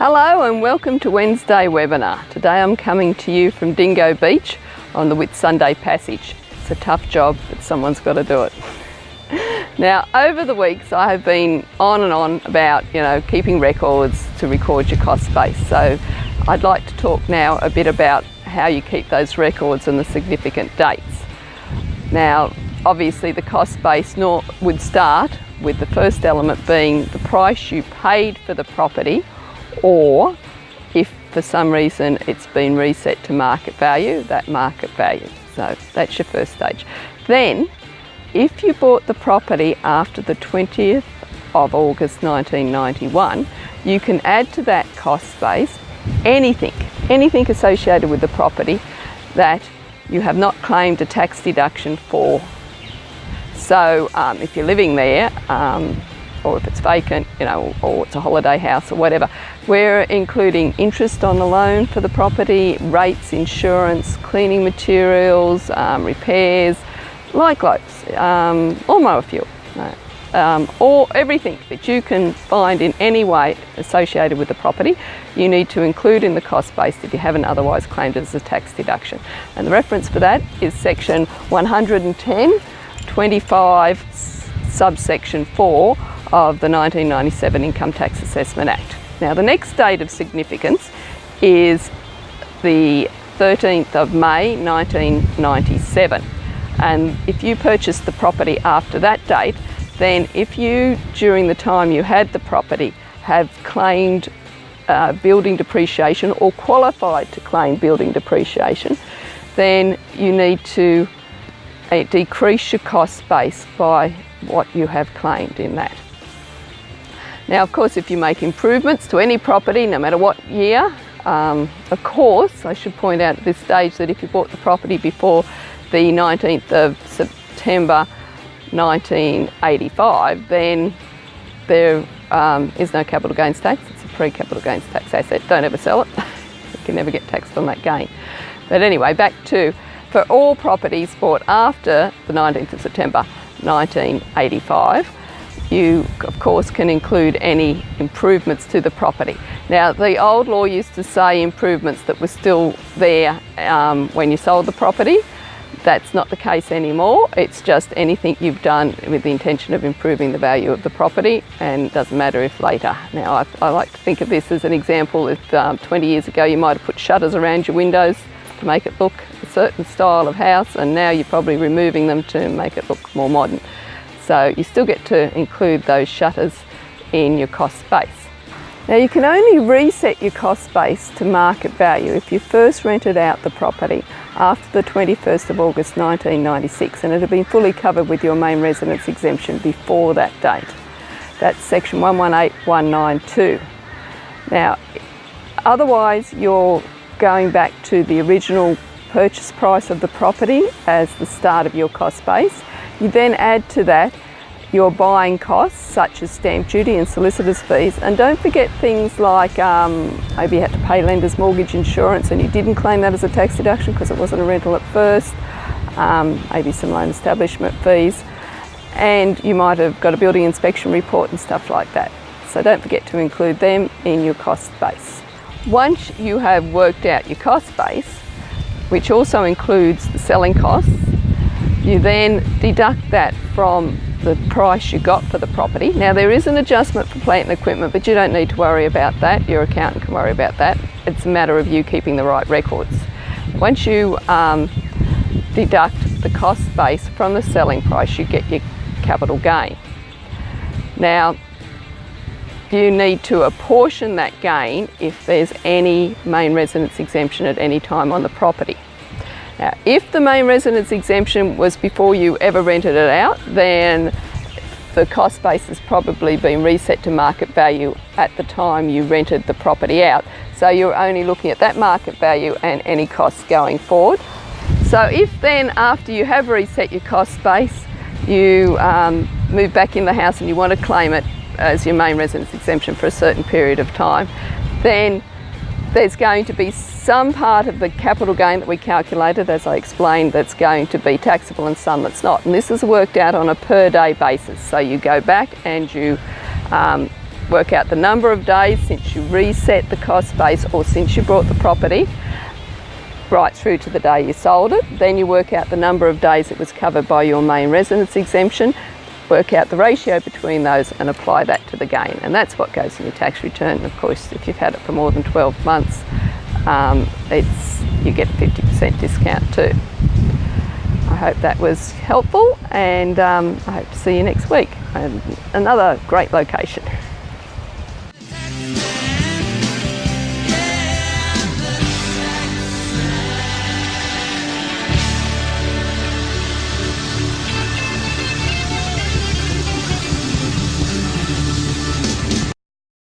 Hello and welcome to Wednesday webinar. Today I'm coming to you from Dingo Beach on the Whitsunday Passage. It's a tough job, but someone's got to do it. Now, over the weeks I have been on and on about, keeping records to record your cost base. So I'd like to talk now a bit about how you keep those records and the significant dates. Now, obviously the cost base would start with the first element being the price you paid for the property, or if for some reason it's been reset to market value, that market value. So that's your first stage. Then, if you bought the property after the 20th of August 1991, you can add to that cost base anything associated with the property that you have not claimed a tax deduction for. So if you're living there, or if it's vacant, or it's a holiday house or whatever, we're including interest on the loan for the property, rates, insurance, cleaning materials, repairs, light globes, lawnmower fuel, or everything that you can find in any way associated with the property, you need to include in the cost base if you haven't otherwise claimed it as a tax deduction. And the reference for that is section 110(25) subsection 4 of the 1997 Income Tax Assessment Act. Now, the next date of significance is the 13th of May 1997, and if you purchased the property after that date, then if you, during the time you had the property, have claimed building depreciation or qualified to claim building depreciation, then you need to decrease your cost base by what you have claimed in that. Now, of course, if you make improvements to any property, no matter what year, of course, I should point out at this stage that if you bought the property before the 19th of September 1985, then there is no capital gains tax. It's a pre-capital gains tax asset. Don't ever sell it. You can never get taxed on that gain. But anyway, back to, for all properties bought after the 19th of September 1985, you of course can include any improvements to the property. Now, the old law used to say improvements that were still there when you sold the property. That's not the case anymore. It's just anything you've done with the intention of improving the value of the property, and it doesn't matter if later. Now, I like to think of this as an example. If 20 years ago you might have put shutters around your windows to make it look a certain style of house, and now you're probably removing them to make it look more modern. So you still get to include those shutters in your cost base. Now, you can only reset your cost base to market value if you first rented out the property after the 21st of August 1996 and it had been fully covered with your main residence exemption before that date. That's section 118192. Now, otherwise you're going back to the original purchase price of the property as the start of your cost base. You then add to that your buying costs such as stamp duty and solicitor's fees, and don't forget things like maybe you had to pay lender's mortgage insurance and you didn't claim that as a tax deduction because it wasn't a rental at first, maybe some loan establishment fees, and you might have got a building inspection report and stuff like that. So don't forget to include them in your cost base. Once you have worked out your cost base, which also includes the selling costs, you then deduct that from the price you got for the property. Now, there is an adjustment for plant and equipment, but you don't need to worry about that. Your accountant can worry about that. It's a matter of you keeping the right records. Once you deduct the cost base from the selling price, you get your capital gain. Now, you need to apportion that gain if there's any main residence exemption at any time on the property. Now, if the main residence exemption was before you ever rented it out, then the cost base has probably been reset to market value at the time you rented the property out. So you're only looking at that market value and any costs going forward. So if then, after you have reset your cost base, you move back in the house and you want to claim it as your main residence exemption for a certain period of time, then there's going to be some part of the capital gain that we calculated, as I explained, that's going to be taxable and some that's not. And this is worked out on a per day basis. So you go back and you work out the number of days since you reset the cost base or since you bought the property, right through to the day you sold it. Then you work out the number of days it was covered by your main residence exemption, work out the ratio between those and apply that to the gain. And that's what goes in your tax return. And of course, if you've had it for more than 12 months, you get a 50% discount too. I hope that was helpful, and I hope to see you next week. Another great location.